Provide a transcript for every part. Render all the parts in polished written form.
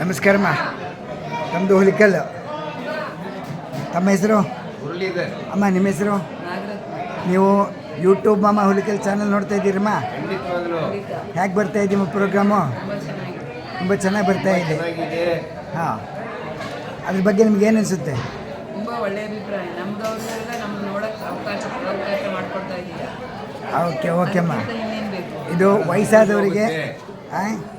ನಮಸ್ಕಾರಮ್ಮ. ತಮ್ಮದು ಹುಲಿಕಲ್. ತಮ್ಮ ಹೆಸರು? ಅಮ್ಮ ನಿಮ್ಮ ಹೆಸರು? ನೀವು ಯೂಟ್ಯೂಬ್ ಮಾಮ ಹುಲಿಕಲ್ ಚಾನಲ್ ನೋಡ್ತಾ ಇದ್ದೀರಮ್ಮ? ಹೇಗೆ ಬರ್ತಾ ಇದ್ದೀಮ್ಮ ಪ್ರೋಗ್ರಾಮು? ತುಂಬ ಚೆನ್ನಾಗಿ ಬರ್ತಾ ಇದೆ. ಹಾಂ, ಅದ್ರ ಬಗ್ಗೆ ನಿಮ್ಗೆ ಏನು ಅನಿಸುತ್ತೆ? ತುಂಬ ಒಳ್ಳೆಯ ಅಭಿಪ್ರಾಯ. ನಮ್ದವ್ರಿಗೆಲ್ಲ ನಮ್ಗೆ ನೋಡೋಕ್ಕೆ ಅವಕಾಶ ಮಾಡಿಕೊಡ್ತಾ ಇದ್ದೀರಾ. ಓಕೆ ಅಮ್ಮ. ಇದು ವಯಸ್ಸಾದವರಿಗೆ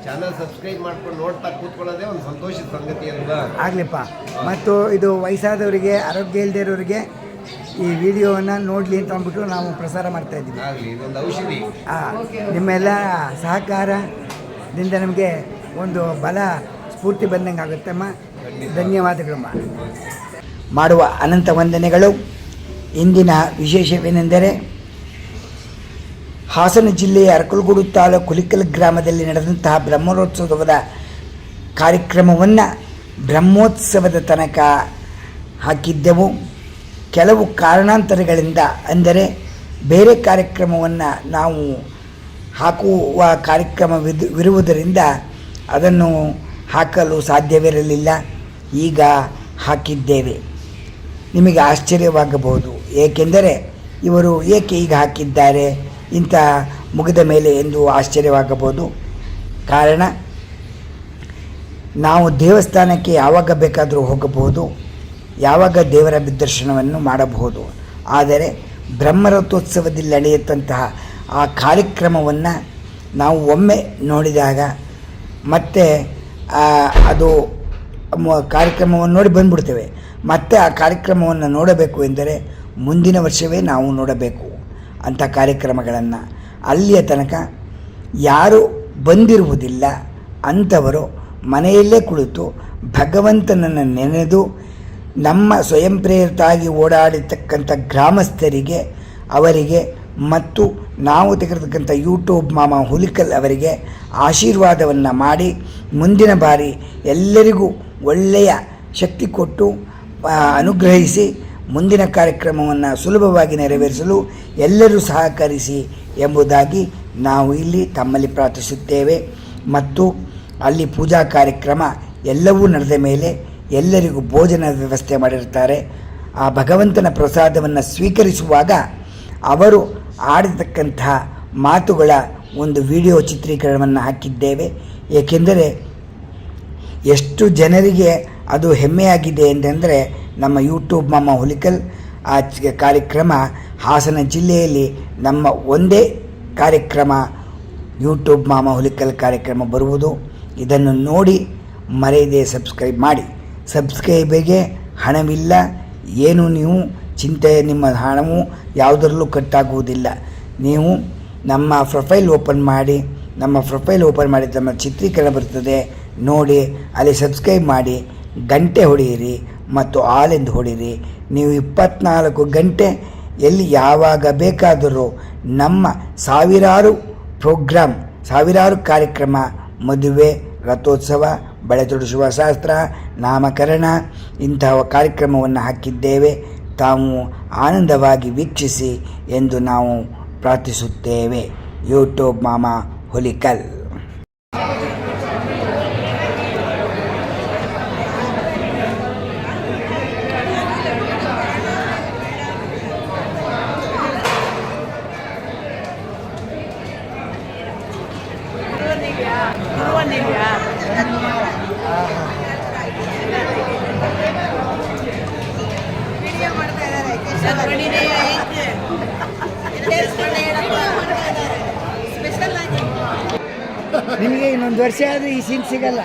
ಚಾನಲ್ ಸಬ್ಸ್ಕ್ರೈಬ್ ಮಾಡ್ಕೊಂಡು ನೋಡ್ತಾ ಕೂತ್ಕೊಳ್ಳೋದೇ ಒಂದು ಸಂತೋಷದ ಸಂಗತಿ ಅಲ್ವಾ? ಆಗಲಿಪ್ಪ. ಮತ್ತು ಇದು ವಯಸ್ಸಾದವರಿಗೆ, ಆರೋಗ್ಯ ಇಲ್ಲದೆ ಇರೋರಿಗೆ ಈ ವಿಡಿಯೋವನ್ನು ನೋಡಲಿ ಅಂತ ಅಂದ್ಬಿಟ್ಟು ನಾವು ಪ್ರಸಾರ ಮಾಡ್ತಾ ಇದ್ದೀವಿ. ಆಗಲಿ, ಇದೊಂದು ಔಷಧಿ. ನಿಮ್ಮೆಲ್ಲ ಸಹಕಾರದಿಂದ ನಮಗೆ ಒಂದು ಬಲ ಸ್ಫೂರ್ತಿ ಬಂದಂಗೆ ಆಗುತ್ತಮ್ಮ. ಧನ್ಯವಾದಗಳಮ್ಮ. ಮಾಡುವ ಅನಂತ ವಂದನೆಗಳು. ಇಂದಿನ ವಿಶೇಷವೇನೆಂದರೆ ಹಾಸನ ಜಿಲ್ಲೆಯ ಅರಕಲಗೂಡು ತಾಲೂಕು ಹುಲಿಕಲ್ ಗ್ರಾಮದಲ್ಲಿ ನಡೆದಂತಹ ಬ್ರಹ್ಮೋತ್ಸವದ ಕಾರ್ಯಕ್ರಮವನ್ನು ಬ್ರಹ್ಮೋತ್ಸವದ ತನಕ ಹಾಕಿದ್ದೆವು. ಕೆಲವು ಕಾರಣಾಂತರಗಳಿಂದ, ಅಂದರೆ ಬೇರೆ ಕಾರ್ಯಕ್ರಮವನ್ನು ನಾವು ಹಾಕುವ ಕಾರ್ಯಕ್ರಮವಿರುವುದರಿಂದ ಅದನ್ನು ಹಾಕಲು ಸಾಧ್ಯವಿರಲಿಲ್ಲ. ಈಗ ಹಾಕಿದ್ದೇವೆ. ನಿಮಗೆ ಆಶ್ಚರ್ಯವಾಗಬಹುದು, ಏಕೆಂದರೆ ಇವರು ಏಕೆ ಈಗ ಹಾಕಿದ್ದಾರೆ ಇಂಥ ಮುಗಿದ ಮೇಲೆ ಎಂದು ಆಶ್ಚರ್ಯವಾಗಬಹುದು. ಕಾರಣ, ನಾವು ದೇವಸ್ಥಾನಕ್ಕೆ ಯಾವಾಗ ಬೇಕಾದರೂ ಹೋಗಬಹುದು, ಯಾವಾಗ ದೇವರ ದರ್ಶನವನ್ನು ಮಾಡಬಹುದು. ಆದರೆ ಬ್ರಹ್ಮರಥೋತ್ಸವದಲ್ಲಿ ನಡೆಯುತ್ತಂತಹ ಆ ಕಾರ್ಯಕ್ರಮವನ್ನು ನಾವು ಒಮ್ಮೆ ನೋಡಿದಾಗ ಮತ್ತೆ ಅದು ಕಾರ್ಯಕ್ರಮವನ್ನು ನೋಡಿ ಬಂದುಬಿಡ್ತೇವೆ. ಮತ್ತೆ ಆ ಕಾರ್ಯಕ್ರಮವನ್ನು ನೋಡಬೇಕು ಎಂದರೆ ಮುಂದಿನ ವರ್ಷವೇ ನಾವು ನೋಡಬೇಕು ಅಂಥ ಕಾರ್ಯಕ್ರಮಗಳನ್ನು. ಅಲ್ಲಿಯ ತನಕ ಯಾರು ಬಂದಿರುವುದಿಲ್ಲ ಅಂಥವರು ಮನೆಯಲ್ಲೇ ಕುಳಿತು ಭಗವಂತನನ್ನು ನೆನೆದು ನಮ್ಮ ಸ್ವಯಂ ಪ್ರೇರಿತಾಗಿ ಓಡಾಡಿರ್ತಕ್ಕಂಥ ಗ್ರಾಮಸ್ಥರಿಗೆ, ಅವರಿಗೆ ಮತ್ತು ನಾವು ತೆಗೆದಿರ್ತಕ್ಕಂಥ ಯೂಟ್ಯೂಬ್ ಮಾಮ ಹುಲಿಕಲ್ ಅವರಿಗೆ ಆಶೀರ್ವಾದವನ್ನು ಮಾಡಿ ಮುಂದಿನ ಬಾರಿ ಎಲ್ಲರಿಗೂ ಒಳ್ಳೆಯ ಶಕ್ತಿ ಕೊಟ್ಟು ಅನುಗ್ರಹಿಸಿ ಮುಂದಿನ ಕಾರ್ಯಕ್ರಮವನ್ನು ಸುಲಭವಾಗಿ ನೆರವೇರಿಸಲು ಎಲ್ಲರೂ ಸಹಕರಿಸಿ ಎಂಬುದಾಗಿ ನಾವು ಇಲ್ಲಿ ತಮ್ಮಲ್ಲಿ ಪ್ರಾರ್ಥಿಸುತ್ತೇವೆ. ಮತ್ತು ಅಲ್ಲಿ ಪೂಜಾ ಕಾರ್ಯಕ್ರಮ ಎಲ್ಲವೂ ನಡೆದ ಮೇಲೆ ಎಲ್ಲರಿಗೂ ಭೋಜನದ ವ್ಯವಸ್ಥೆ ಮಾಡಿರ್ತಾರೆ. ಆ ಭಗವಂತನ ಪ್ರಸಾದವನ್ನು ಸ್ವೀಕರಿಸುವಾಗ ಅವರು ಆಡಿರ್ತಕ್ಕಂತಹ ಮಾತುಗಳ ಒಂದು ವಿಡಿಯೋ ಚಿತ್ರೀಕರಣವನ್ನು ಹಾಕಿದ್ದೇವೆ. ಏಕೆಂದರೆ ಎಷ್ಟು ಜನರಿಗೆ ಅದು ಹೆಮ್ಮೆಯಾಗಿದೆ ಎಂದರೆ, ನಮ್ಮ ಯೂಟ್ಯೂಬ್ ಮಾಮ ಹುಲಿಕಲ್ ಆ ಕಾರ್ಯಕ್ರಮ ಹಾಸನ ಜಿಲ್ಲೆಯಲ್ಲಿ ನಮ್ಮ ಒಂದೇ ಕಾರ್ಯಕ್ರಮ ಯೂಟ್ಯೂಬ್ ಮಾಮ ಹುಲಿಕಲ್ ಕಾರ್ಯಕ್ರಮ ಬರುವುದು. ಇದನ್ನು ನೋಡಿ ಮರೆಯದೆ ಸಬ್ಸ್ಕ್ರೈಬ್ ಮಾಡಿ. ಸಬ್ಸ್ಕ್ರೈಬಿಗೆ ಹಣವಿಲ್ಲ, ಏನು ನೀವು ಚಿಂತೆ, ನಿಮ್ಮ ಹಣವು ಯಾವುದರಲ್ಲೂ ಕಟ್ಟಾಗುವುದಿಲ್ಲ. ನೀವು ನಮ್ಮ ಪ್ರೊಫೈಲ್ ಓಪನ್ ಮಾಡಿ, ನಮ್ಮ ಚಿತ್ರೀಕರಣ ಬರ್ತದೆ ನೋಡಿ, ಅಲ್ಲಿ ಸಬ್ಸ್ಕ್ರೈಬ್ ಮಾಡಿ, ಗಂಟೆ ಹೊಡೆಯಿರಿ ಮತ್ತು ಆಲ್ ಎಂದು ಹೊಡೆಯಿರಿ. ನೀವು 24 ಗಂಟೆ ಎಲ್ಲಿ ಯಾವಾಗ ಬೇಕಾದರೂ ನಮ್ಮ ಸಾವಿರಾರು ಪ್ರೋಗ್ರಾಮ್, ಸಾವಿರಾರು ಕಾರ್ಯಕ್ರಮ, ಮದುವೆ, ರಥೋತ್ಸವ, ಬಳೆ ತೊಡಿಸುವ ಶಾಸ್ತ್ರ, ನಾಮಕರಣ ಇಂತಹ ಕಾರ್ಯಕ್ರಮವನ್ನು ಹಾಕಿದ್ದೇವೆ. ತಾವು ಆನಂದವಾಗಿ ವೀಕ್ಷಿಸಿ ಎಂದು ನಾವು ಪ್ರಾರ್ಥಿಸುತ್ತೇವೆ. ಯೂಟ್ಯೂಬ್ ಮಾಮ ಹುಲಿಕಲ್. ನಿಮಗೆ ಇನ್ನೊಂದು ವರ್ಷ ಆದರೆ ಈ ಸೀನ್ ಸಿಗಲ್ಲ.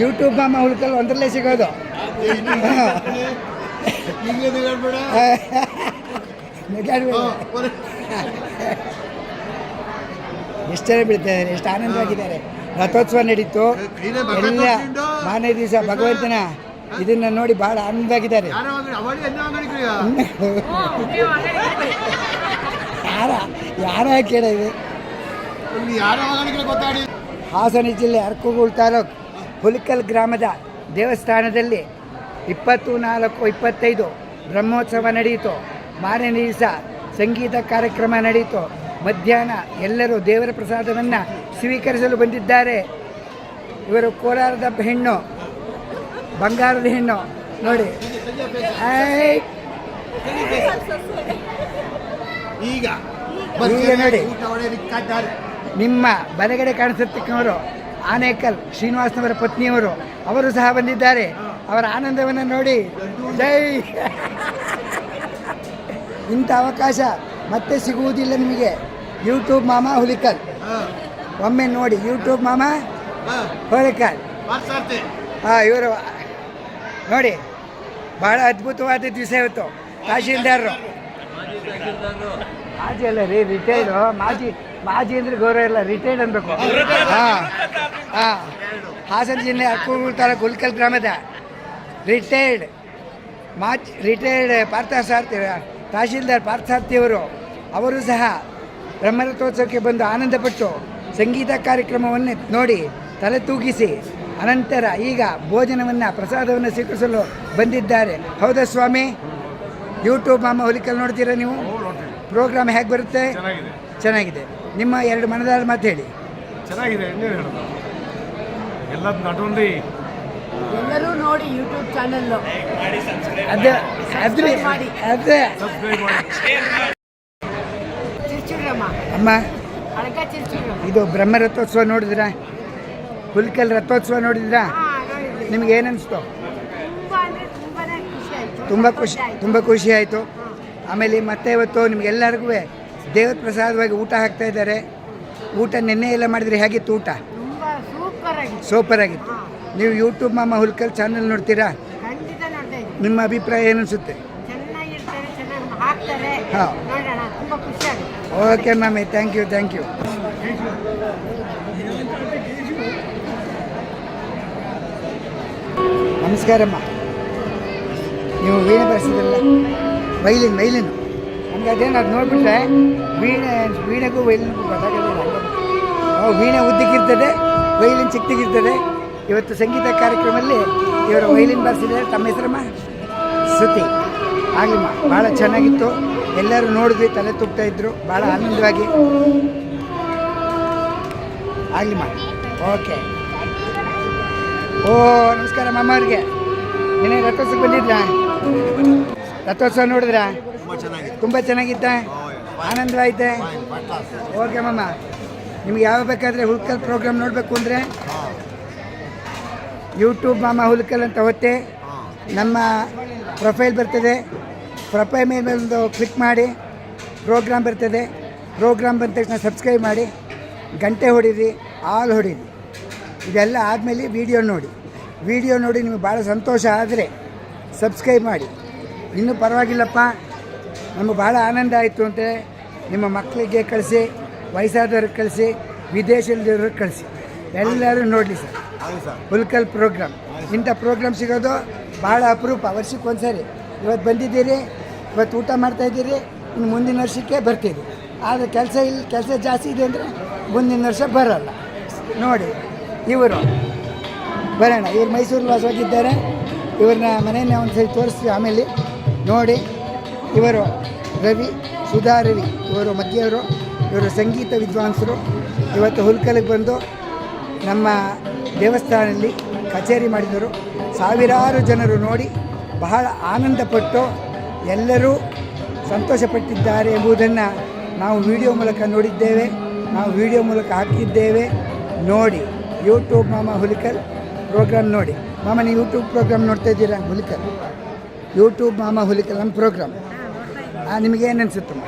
ಯೂಟ್ಯೂಬ್ ಮಾಮ ಹುಲಿಕಲ್ ಒಂದರಲ್ಲೇ ಸಿಗೋದು. ಎಷ್ಟು ಜನ ಬೀಳ್ತಾರೆ, ಎಷ್ಟು ಆನಂದವಾಗಿದ್ದಾರೆ. ರಥೋತ್ಸವ ನಡೀತು, ಎಲ್ಲ ಮಾರನೇ ದಿವಸ ಭಗವಂತನ ಇದನ್ನು ನೋಡಿ ಭಾಳ ಆನಂದವಾಗಿದ್ದಾರೆ. ಯಾರ ಕೇಳಿದೆ? ಹಾಸನ ಜಿಲ್ಲೆ ಅರಕಲಗೂಡು ತಾಲೂಕು ಹುಲಿಕಲ್ ಗ್ರಾಮದ ದೇವಸ್ಥಾನದಲ್ಲಿ 24-25 ಬ್ರಹ್ಮೋತ್ಸವ ನಡೆಯಿತು. ಮಾರನೇ ದಿವಸ ಸಂಗೀತ ಕಾರ್ಯಕ್ರಮ ನಡೆಯಿತು. ಮಧ್ಯಾಹ್ನ ಎಲ್ಲರೂ ದೇವರ ಪ್ರಸಾದವನ್ನು ಸ್ವೀಕರಿಸಲು ಬಂದಿದ್ದಾರೆ. ಇವರು ಕೋಲಾರದ ಹೆಣ್ಣು, ಬಂಗಾರದ ಹೆಣ್ಣು ನೋಡಿ. ಐ, ಈಗ ಈಗ ನೋಡಿ ಊಟ ಹೊಡೆಯಲಿಕ್ಕಾದ್ದಾರೆ. ನಿಮ್ಮ ಬಲಗಡೆ ಕಾಣಿಸುತ್ತಿಕ್ಕವರು ಆನೇಕಲ್ ಶ್ರೀನಿವಾಸನವರ ಪತ್ನಿಯವರು, ಅವರು ಸಹ ಬಂದಿದ್ದಾರೆ. ಅವರ ಆನಂದವನ್ನು ನೋಡಿ. ಜೈ. ಇಂಥ ಅವಕಾಶ ಮತ್ತೆ ಸಿಗುವುದಿಲ್ಲ ನಿಮಗೆ. ಯೂಟ್ಯೂಬ್ ಮಾಮ ಹುಲಿಕಲ್ ಒಮ್ಮೆ ನೋಡಿ. ಯೂಟ್ಯೂಬ್ ಮಾಮ ಹುಲಿಕಲ್. ಇವರು ನೋಡಿ, ಬಹಳ ಅದ್ಭುತವಾದ ದಿವಸ ಇವತ್ತು. ತಹಶೀಲ್ದಾರರು, ಮಾಜಿ ಅಲ್ಲ ರೀ, ರಿಟೈರ್ಡು. ಮಾಜಿ ಅಂದ್ರೆ ಗೌರವ ಇಲ್ಲ, ರಿಟೈರ್ಡ್ ಅನ್ಬೇಕು. ಹಾಂ, ಹಾಸನ ಜಿಲ್ಲೆ ಅರ್ಕೂರು ತಾಲೂಕು ಹುಲಿಕಲ್ ಗ್ರಾಮದ ರಿಟೈರ್ಡ್ ಪಾರ್ಥಸಾರಥಿ, ತಹಶೀಲ್ದಾರ್ ಪಾರ್ಥಸಾರಥಿಯವರು, ಅವರು ಸಹ ಬ್ರಹ್ಮರಥೋತ್ಸವಕ್ಕೆ ಬಂದು ಆನಂದಪಟ್ಟು ಸಂಗೀತ ಕಾರ್ಯಕ್ರಮವನ್ನು ನೋಡಿ ತಲೆ ತೂಗಿಸಿ ಅನಂತರ ಈಗ ಭೋಜನವನ್ನು ಪ್ರಸಾದವನ್ನು ಸ್ವೀಕರಿಸಲು ಬಂದಿದ್ದಾರೆ. ಹೌದಾ ಸ್ವಾಮಿ? ಯೂಟ್ಯೂಬ್ ಮಾಮ ಹುಲಿಕಲ್ ನೋಡ್ತೀರಾ ನೀವು? ಪ್ರೋಗ್ರಾಮ್ ಹೇಗೆ ಬರುತ್ತೆ? ಚೆನ್ನಾಗಿದೆ. ನಿಮ್ಮ ಎರಡು ಮನದಾಳ ಮಾತು ಹೇಳಿ. ಚೆನ್ನಾಗಿದೆ. ಇನ್ನೇನು ಹೇಳೋದು, ಎಲ್ಲ ನಟಲ್ಲಿ ಎಲ್ಲರೂ ನೋಡಿ ಯೂಟ್ಯೂಬ್ ಚಾನಲ್ ಅದೇ ಅದೇ ಸಬ್ಸ್ಕ್ರೈಬ್ ಮಾಡಿ. ಅಮ್ಮ, ಇದು ಬ್ರಹ್ಮ ರಥೋತ್ಸವ ನೋಡಿದ್ರಾ? ಹುಲಿಕಲ್ ರಥೋತ್ಸವ ನೋಡಿದ್ರಾ? ನಿಮ್ಗೆ ಏನನ್ನಿಸ್ತು? ತುಂಬ ಖುಷಿ ಆಯಿತು. ಆಮೇಲೆ ಮತ್ತೆ ಇವತ್ತು ನಿಮಗೆಲ್ಲರಿಗೂ ದೇವರ ಪ್ರಸಾದವಾಗಿ ಊಟ ಹಾಕ್ತಾ ಇದ್ದಾರೆ. ಊಟ ನಿನ್ನೆ ಎಲ್ಲ ಮಾಡಿದರೆ ಹೇಗಿತ್ತು ಊಟ? ಸೂಪರ್ ಆಗಿತ್ತು. ನೀವು ಯೂಟ್ಯೂಬ್ ಮಾಮ ಹುಲಿಕಲ್ ಚಾನಲ್ ನೋಡ್ತೀರಾ? ನಿಮ್ಮ ಅಭಿಪ್ರಾಯ ಏನನ್ಸುತ್ತೆ? ಹಾಂ, ಓಕೆ ಮಾಮಿ, ಥ್ಯಾಂಕ್ ಯು. ನಮಸ್ಕಾರಮ್ಮ. ನೀವು ವೀಣೆ ಬರ್ಸಿದ್ರಲ್ಲ, ವೈಲಿನ್ ನಮ್ಗೆ ಅದೇನು ಅದು ನೋಡಿಬಿಟ್ರೆ ವೀಣೆಗೂ ವೈಲಿನ್ಗೂ ಗೊತ್ತಾಗೋದಿಲ್ಲ. ವೀಣೆ ಉದ್ದಕ್ಕಿರ್ತದೆ, ವೈಲಿನ್ ಚಿಕ್ಕದಿರ್ತದೆ. ಇವತ್ತು ಸಂಗೀತ ಕಾರ್ಯಕ್ರಮದಲ್ಲಿ ಇವರು ವೈಲಿನ್ ಬರ್ಸಿದ್ದಾರೆ. ತಮ್ಮ ಹೆಸರಮ್ಮ? ಶ್ರುತಿ. ಆಗಲಿಮ್ಮ, ಭಾಳ ಚೆನ್ನಾಗಿತ್ತು. ಎಲ್ಲರೂ ನೋಡಿದ್ವಿ, ತಲೆ ತುಗ್ತಾ ಇದ್ರು, ಭಾಳ ಆನಂದವಾಗಿ. ಆಗಲಿಮ್ಮ, ಓಕೆ. ನಮಸ್ಕಾರ ಮಾಮ ಅವ್ರಿಗೆ. ನಿನ್ನೆ ರಥೋತ್ಸವಕ್ಕೆ ಬಂದಿದ್ರಾ? ರಥೋತ್ಸವ ನೋಡಿದ್ರಾ? ತುಂಬ ಚೆನ್ನಾಗಿತ್ತ? ಆನಂದವಾಯ್ತೆ? ಓಕೆ ಮಾಮ. ನಿಮ್ಗೆ ಯಾವ ಬೇಕಾದರೆ ಹುಲಿಕಲ್ ಪ್ರೋಗ್ರಾಮ್ ನೋಡಬೇಕು ಅಂದರೆ ಯೂಟ್ಯೂಬ್ ಮಾಮ ಹುಲಿಕಲ್ ಅಂತ ಒತ್ತೆ ನಮ್ಮ ಪ್ರೊಫೈಲ್ ಬರ್ತದೆ. ಪ್ರೊಫೈಲ್ ಮೇಲೆ ಒಂದು ಕ್ಲಿಕ್ ಮಾಡಿ, ಪ್ರೋಗ್ರಾಮ್ ಬರ್ತದೆ. ಪ್ರೋಗ್ರಾಮ್ ಬಂದ ತಕ್ಷಣ ಸಬ್ಸ್ಕ್ರೈಬ್ ಮಾಡಿ, ಗಂಟೆ ಹೊಡೀರಿ, ಆಲ್ ಹೊಡೀರಿ. ಇದೆಲ್ಲ ಆದಮೇಲೆ ವಿಡಿಯೋ ನೋಡಿ ನಿಮಗೆ ಭಾಳ ಸಂತೋಷ ಆದರೆ ಸಬ್ಸ್ಕ್ರೈಬ್ ಮಾಡಿ. ಇನ್ನೂ ಪರವಾಗಿಲ್ಲಪ್ಪ, ನಮಗೆ ಭಾಳ ಆನಂದ ಆಯಿತು ಅಂತ ನಿಮ್ಮ ಮಕ್ಕಳಿಗೆ ಕಳಿಸಿ, ವಯಸ್ಸಾದವ್ರಿಗೆ ಕಳಿಸಿ, ವಿದೇಶದವ್ರಿಗೆ ಕಳಿಸಿ, ಎಲ್ಲರೂ ನೋಡಲಿ ಸರ್ ಹುಲಿಕಲ್ ಪ್ರೋಗ್ರಾಮ್. ಇಂಥ ಪ್ರೋಗ್ರಾಮ್ ಸಿಗೋದು ಭಾಳ ಅಪರೂಪ. ವರ್ಷಕ್ಕೆ ಒಂದು ಸರಿ. ಇವತ್ತು ಬಂದಿದ್ದೀರಿ, ಇವತ್ತು ಊಟ ಮಾಡ್ತಾಯಿದ್ದೀರಿ, ಇನ್ನು ಮುಂದಿನ ವರ್ಷಕ್ಕೆ ಬರ್ತೀರಿ. ಆದರೆ ಕೆಲಸ ಜಾಸ್ತಿ ಇದೆ ಅಂದರೆ ಮುಂದಿನ ವರ್ಷ ಬರೋಲ್ಲ. ನೋಡಿ, ಇವರು ಬರೋಣ. ಇವರು ಮೈಸೂರಲ್ಲಿ ವಾಸವಾಗಿದ್ದಾರೆ. ಇವ್ರನ್ನ ಮನೆಯನ್ನ ಒಂದು ಸರಿ ತೋರಿಸ್ತೀವಿ ಆಮೇಲೆ ನೋಡಿ. ಇವರು ಸುಧಾ ರವಿ, ಇವರು ಮಧ್ಯವರು. ಇವರು ಸಂಗೀತ ವಿದ್ವಾಂಸರು. ಇವತ್ತು ಹುಲಿಕಲ್ಗೆ ಬಂದು ನಮ್ಮ ದೇವಸ್ಥಾನದಲ್ಲಿ ಕಚೇರಿ ಮಾಡಿದರು. ಸಾವಿರಾರು ಜನರು ನೋಡಿ ಬಹಳ ಆನಂದಪಟ್ಟು ಎಲ್ಲರೂ ಸಂತೋಷಪಟ್ಟಿದ್ದಾರೆ ಎಂಬುದನ್ನು ನಾವು ವಿಡಿಯೋ ಮೂಲಕ ನೋಡಿದ್ದೇವೆ, ನಾವು ವಿಡಿಯೋ ಮೂಲಕ ಹಾಕಿದ್ದೇವೆ. ನೋಡಿ, ಯೂಟ್ಯೂಬ್ ಮಾಮ ಹುಲಿಕಲ್ ಪ್ರೋಗ್ರಾಮ್ ನೋಡಿ. ಮಾಮ, ನೀವು ಯೂಟ್ಯೂಬ್ ಪ್ರೋಗ್ರಾಮ್ ನೋಡ್ತಾ ಇದ್ದೀರಾ? ಹುಲಿಕಲ್ ಯೂಟ್ಯೂಬ್ ಮಾಮ ಹುಲಿಕಲ್ ನಮ್ಮ ಪ್ರೋಗ್ರಾಮ್. ನಿಮಗೆ ಏನು ಅನಿಸುತ್ತಮ್ಮ?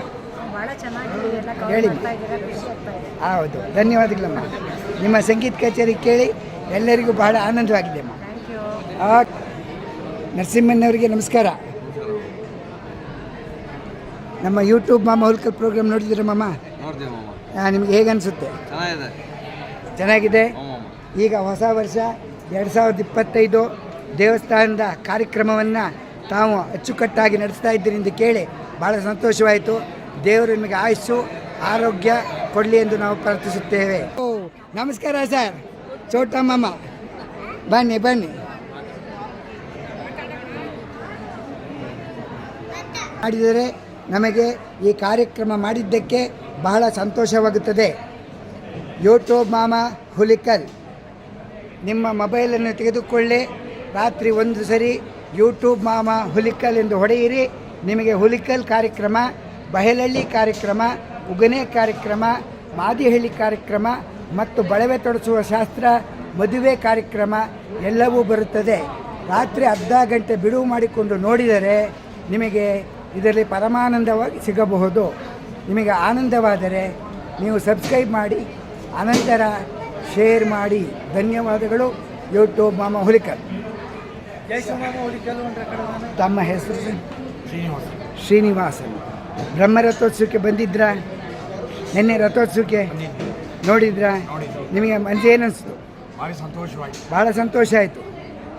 ಹೇಳಿ. ಹೌದು, ಧನ್ಯವಾದಗಳಮ್ಮ. ನಿಮ್ಮ ಸಂಗೀತ ಕಚೇರಿ ಕೇಳಿ ಎಲ್ಲರಿಗೂ ಬಹಳ ಆನಂದವಾಗಿದೆ ಅಮ್ಮ. ನರಸಿಂಹಣ್ಣವರಿಗೆ ನಮಸ್ಕಾರ. ನಮ್ಮ ಯೂಟ್ಯೂಬ್ ಮಾಮ ಹುಲಿಕಲ್ ಪ್ರೋಗ್ರಾಮ್ ನೋಡಿದ್ದೀರಾ ಮಾಮ? ನಿಮಗೆ ಹೇಗೆ ಅನಿಸುತ್ತೆ? ಚೆನ್ನಾಗಿದೆ. ಈಗ ಹೊಸ ವರ್ಷ 2025 ದೇವಸ್ಥಾನದ ಕಾರ್ಯಕ್ರಮವನ್ನು ತಾವು ಅಚ್ಚುಕಟ್ಟಾಗಿ ನಡೆಸ್ತಾ ಇದ್ದರಿಂದ ಕೇಳಿ ಭಾಳ ಸಂತೋಷವಾಯಿತು. ದೇವರು ನಿಮಗೆ ಆಯುಸ್ಸು ಆರೋಗ್ಯ ಕೊಡಲಿ ಎಂದು ನಾವು ಪ್ರಾರ್ಥಿಸುತ್ತೇವೆ. ನಮಸ್ಕಾರ ಸರ್. ಚೋಟ ಮಾಮ, ಬನ್ನಿ. ಮಾಡಿದರೆ ನಮಗೆ ಈ ಕಾರ್ಯಕ್ರಮ ಮಾಡಿದ್ದಕ್ಕೆ ಬಹಳ ಸಂತೋಷವಾಗುತ್ತದೆ. ಯೂಟ್ಯೂಬ್ ಮಾಮ ಹುಲಿಕಲ್ ನಿಮ್ಮ ಮೊಬೈಲನ್ನು ತೆಗೆದುಕೊಳ್ಳಿ, ರಾತ್ರಿ ಒಂದು ಸರಿ ಯೂಟ್ಯೂಬ್ ಮಾಮ ಹುಲಿಕಲ್ ಎಂದು ಹೊಡೆಯಿರಿ. ನಿಮಗೆ ಹುಲಿಕಲ್ ಕಾರ್ಯಕ್ರಮ, ಬಯಲಹಳ್ಳಿ ಕಾರ್ಯಕ್ರಮ, ಉಗನೆ ಕಾರ್ಯಕ್ರಮ, ಮಾದಿಹಳ್ಳಿ ಕಾರ್ಯಕ್ರಮ ಮತ್ತು ಬಳವೆ ತೊಡಸುವ ಶಾಸ್ತ್ರ, ಮದುವೆ ಕಾರ್ಯಕ್ರಮ ಎಲ್ಲವೂ ಬರುತ್ತದೆ. ರಾತ್ರಿ ಅರ್ಧ ಗಂಟೆ ಬಿಡುವು ಮಾಡಿಕೊಂಡು ನೋಡಿದರೆ ನಿಮಗೆ ಇದರಲ್ಲಿ ಪರಮಾನಂದವಾಗಿ ಸಿಗಬಹುದು. ನಿಮಗೆ ಆನಂದವಾದರೆ ನೀವು ಸಬ್ಸ್ಕ್ರೈಬ್ ಮಾಡಿ, ಅನಂತರ ಶೇರ್ ಮಾಡಿ. ಧನ್ಯವಾದಗಳು. ಯೂಟ್ಯೂಬ್ ಮಾಮ ಹುಲಿಕಲ್. ತಮ್ಮ ಹೆಸರು ಶ್ರೀನಿವಾಸನ್. ಬ್ರಹ್ಮ ರಥೋತ್ಸವಕ್ಕೆ ಬಂದಿದ್ರಾ? ನಿನ್ನೆ ರಥೋತ್ಸವಕ್ಕೆ ನೋಡಿದ್ರಾ? ನಿಮಗೆ ಮನಸ್ಸು ಏನನ್ನಿಸ್ತು? ಭಾಳ ಸಂತೋಷ ಆಯಿತು.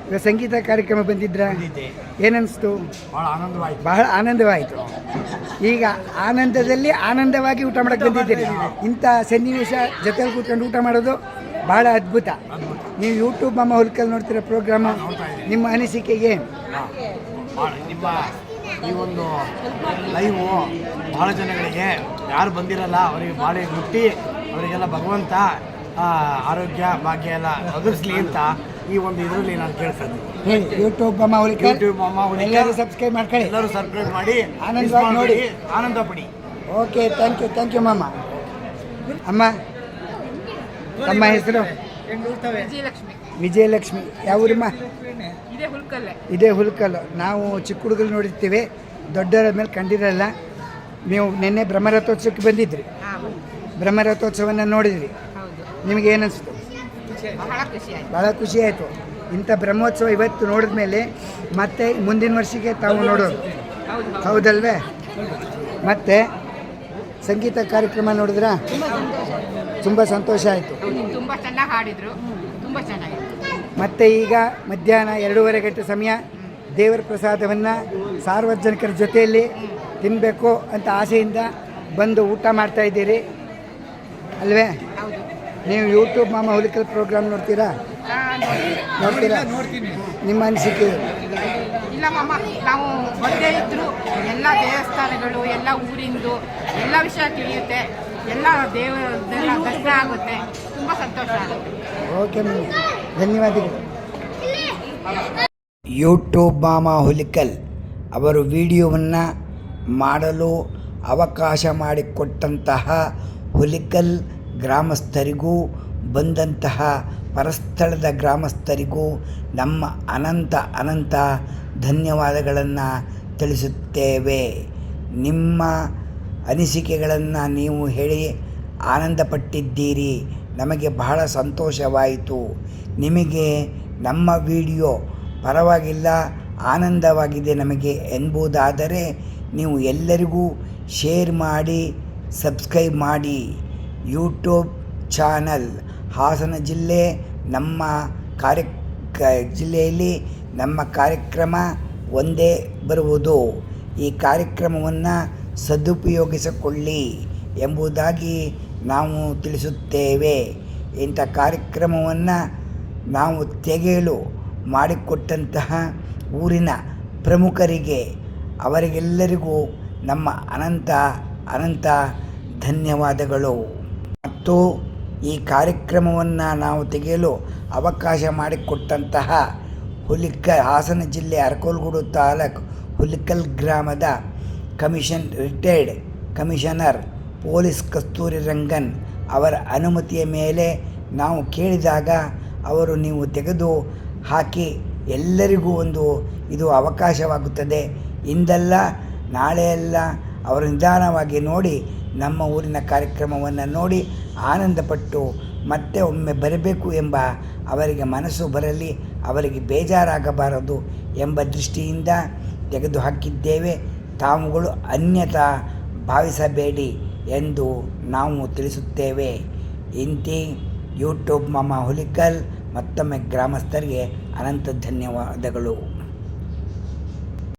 ಈಗ ಸಂಗೀತ ಕಾರ್ಯಕ್ರಮ ಬಂದಿದ್ರಾ? ಏನನ್ನಿಸ್ತು? ಬಹಳ ಆನಂದವಾಯಿತು. ಈಗ ಆನಂದದಲ್ಲಿ ಆನಂದವಾಗಿ ಊಟ ಮಾಡೋಕ್ಕೆ ಬಂದಿದ್ದೀರಿ. ಇಂಥ ಸನ್ನಿವೇಶ ಜೊತೆಲಿ ಕೂತ್ಕೊಂಡು ಊಟ ಮಾಡೋದು ಭಾಳ ಅದ್ಭುತ. ನೀವು ಯೂಟ್ಯೂಬ್ ಮಾಮ ಹುಲಿಕಲ್ ನೋಡ್ತಿರೋ ಪ್ರೋಗ್ರಾಮು, ನಿಮ್ಮ ಅನಿಸಿಕೆ ಏನು? ನಿಮ್ಮ ಈ ಒಂದು ಲೈವು ಭಾಳ ಜನಗಳಿಗೆ ಯಾರು ಬಂದಿರಲ್ಲ ಅವರಿಗೆ ಭಾಳ ಮುಟ್ಟಿ ಅವರಿಗೆಲ್ಲ ಭಗವಂತ ಆರೋಗ್ಯ ಭಾಗ್ಯ ಎಲ್ಲ ಒದಗಿಸ್ಲಿ ಅಂತ ಈ ಒಂದು ಇದರಲ್ಲಿ ನಾನು ಕೇಳ್ತೀನಿ. ಹೇಳಿ, ಯೂಟ್ಯೂಬ್ ಮಾಮ ಹುಲಿಕಲ್, ಯೂಟ್ಯೂಬ್ ಮಾಮ ಹುಲಿಕಲ್ ಎಲ್ಲರೂ ಸಬ್ಸ್ಕ್ರೈಬ್ ಮಾಡ್ಕೊಳ್ಳಿ, ಎಲ್ಲರೂ ಸಬ್ಸ್ಕ್ರೈಬ್ ಮಾಡಿ ಆನಂದವಾಗಿ ನೋಡಿ, ಆನಂದ ಪಡಿ. ಓಕೆ, ಥ್ಯಾಂಕ್ ಯು ಮಾಮ. ಅಮ್ಮ, ತಮ್ಮ ಹೆಸರು? ವಿಜಯಲಕ್ಷ್ಮಿ. ಯಾವ ಊರಮ್ಮ? ಇದೇ ಹುಲ್ಕಲ್ಲು. ನಾವು ಚಿಕ್ಕ ಹುಡುಗರು ನೋಡಿರ್ತೀವಿ, ದೊಡ್ಡವರ ಮೇಲೆ ಕಂಡಿರಲ್ಲ. ನೀವು ನಿನ್ನೆ ಬ್ರಹ್ಮರಥೋತ್ಸವಕ್ಕೆ ಬಂದಿದ್ರಿ, ಬ್ರಹ್ಮರಥೋತ್ಸವವನ್ನು ನೋಡಿದ್ರಿ, ನಿಮಗೆ ಏನನ್ನಿಸ್ತು? ಭಾಳ ಖುಷಿ ಆಯಿತು. ಇಂಥ ಬ್ರಹ್ಮೋತ್ಸವ ಇವತ್ತು ನೋಡಿದ ಮೇಲೆ ಮತ್ತೆ ಮುಂದಿನ ವರ್ಷಕ್ಕೆ ತಾವು ನೋಡೋದು, ಹೌದಲ್ವೇ? ಮತ್ತು ಸಂಗೀತ ಕಾರ್ಯಕ್ರಮ ನೋಡಿದ್ರಾ? ತುಂಬ ಸಂತೋಷ ಆಯಿತು. ತುಂಬ ಚೆನ್ನಾಗಿ ಹಾಡಿದ್ರು, ತುಂಬ ಚೆನ್ನಾಗಿತ್ತು. ಮತ್ತು ಈಗ ಮಧ್ಯಾಹ್ನ 2:30 ಗಂಟೆ ಸಮಯ ದೇವರ ಪ್ರಸಾದವನ್ನು ಸಾರ್ವಜನಿಕರ ಜೊತೆಯಲ್ಲಿ ತಿನ್ನಬೇಕು ಅಂತ ಆಸೆಯಿಂದ ಬಂದು ಊಟ ಮಾಡ್ತಾಯಿದ್ದೀರಿ ಅಲ್ವೇ? ನೀವು ಯೂಟ್ಯೂಬ್ ಮಾಮ ಹುಲಿಕಲ್ ಪ್ರೋಗ್ರಾಮ್ ನೋಡ್ತೀರಾ? ನಿಮ್ಮ ಅನಿಸಿಕೆ? ಇಲ್ಲ ಮಾಮ, ನಾವು ಒಂದೇ ಇದ್ದರೂ ಎಲ್ಲ ದೇವಸ್ಥಾನಗಳು, ಎಲ್ಲ ಊರಿಂದು ಎಲ್ಲ ವಿಷಯ ತಿಳಿಯುತ್ತೆ, ಎಲ್ಲ ದೇವರ ದರ್ಶನ ಆಗುತ್ತೆ, ತುಂಬ ಸಂತೋಷ ಆಗುತ್ತೆ. ಓಕೆ ಮ್ಯಾಮ್, ಧನ್ಯವಾದಗಳು. ಯೂಟ್ಯೂಬ್ ಮಾಮ ಹುಲಿಕಲ್ ಅವರು ವಿಡಿಯೋವನ್ನು ಮಾಡಲು ಅವಕಾಶ ಮಾಡಿಕೊಟ್ಟಂತಹ ಹುಲಿಕಲ್ ಗ್ರಾಮಸ್ಥರಿಗೂ ಬಂದಂತಹ ಪರಸ್ಥಳದ ಗ್ರಾಮಸ್ಥರಿಗೂ ನಮ್ಮ ಅನಂತ ಧನ್ಯವಾದಗಳನ್ನು ತಿಳಿಸುತ್ತೇವೆ. ನಿಮ್ಮ ಅನಿಸಿಕೆಗಳನ್ನು ನೀವು ಹೇಳಿ ಆನಂದಪಟ್ಟಿದ್ದೀರಿ, ನಮಗೆ ಬಹಳ ಸಂತೋಷವಾಯಿತು. ನಿಮಗೆ ನಮ್ಮ ವಿಡಿಯೋ ಪರವಾಗಿಲ್ಲ, ಆನಂದವಾಗಿದೆ ನಮಗೆ ಎಂಬುದಾದರೆ ನೀವು ಎಲ್ಲರಿಗೂ ಶೇರ್ ಮಾಡಿ, ಸಬ್ಸ್ಕ್ರೈಬ್ ಮಾಡಿ. ಯೂಟ್ಯೂಬ್ ಚಾನಲ್ ಹಾಸನ ಜಿಲ್ಲೆ, ನಮ್ಮ ಜಿಲ್ಲೆಯಲ್ಲಿ ನಮ್ಮ ಕಾರ್ಯಕ್ರಮ ಒಂದೇ ಬರುವುದು. ಈ ಕಾರ್ಯಕ್ರಮವನ್ನು ಸದುಪಯೋಗಿಸಿಕೊಳ್ಳಿ ಎಂಬುದಾಗಿ ನಾವು ತಿಳಿಸುತ್ತೇವೆ. ಇಂಥ ಕಾರ್ಯಕ್ರಮವನ್ನು ನಾವು ತೆಗೆಯಲು ಮಾಡಿಕೊಟ್ಟಂತಹ ಊರಿನ ಪ್ರಮುಖರಿಗೆ, ಅವರಿಗೆಲ್ಲರಿಗೂ ನಮ್ಮ ಅನಂತ ಧನ್ಯವಾದಗಳು. ಮತ್ತು ಈ ಕಾರ್ಯಕ್ರಮವನ್ನು ನಾವು ತೆಗೆಯಲು ಅವಕಾಶ ಮಾಡಿಕೊಟ್ಟಂತಹ ಹಾಸನ ಜಿಲ್ಲೆ ಅರಕಲಗೂಡು ತಾಲೂಕು ಹುಲಿಕಲ್ ಗ್ರಾಮದ retired commissioner police Kasturi Rangan ಅವರ ಅನುಮತಿಯ ಮೇಲೆ ನಾವು ಕೇಳಿದಾಗ ಅವರು ನೀವು ತೆಗೆದು ಹಾಕಿ ಎಲ್ಲರಿಗೂ ಇದು ಅವಕಾಶವಾಗುತ್ತದೆ, ಇಂದಲ್ಲ ನಾಳೆಯಲ್ಲ ಅವರು ನಿಧಾನವಾಗಿ ನೋಡಿ ನಮ್ಮ ಊರಿನ ಕಾರ್ಯಕ್ರಮವನ್ನು ನೋಡಿ ಆನಂದಪಟ್ಟು ಮತ್ತೆ ಒಮ್ಮೆ ಬರಬೇಕು ಎಂಬ ಅವರಿಗೆ ಮನಸ್ಸು ಬರಲಿ, ಅವರಿಗೆ ಬೇಜಾರಾಗಬಾರದು ಎಂಬ ದೃಷ್ಟಿಯಿಂದ ತೆಗೆದುಹಾಕಿದ್ದೇವೆ. ತಾವುಗಳು ಅನ್ಯತಾ ಭಾವಿಸಬೇಡಿ ಎಂದು ನಾವು ತಿಳಿಸುತ್ತೇವೆ. ಇಂತಿ ಯೂಟ್ಯೂಬ್ ಮಾಮ ಹುಲಿಕಲ್ ಮತ್ತೊಮ್ಮೆ ಗ್ರಾಮಸ್ಥರಿಗೆ ಅನಂತ ಧನ್ಯವಾದಗಳು.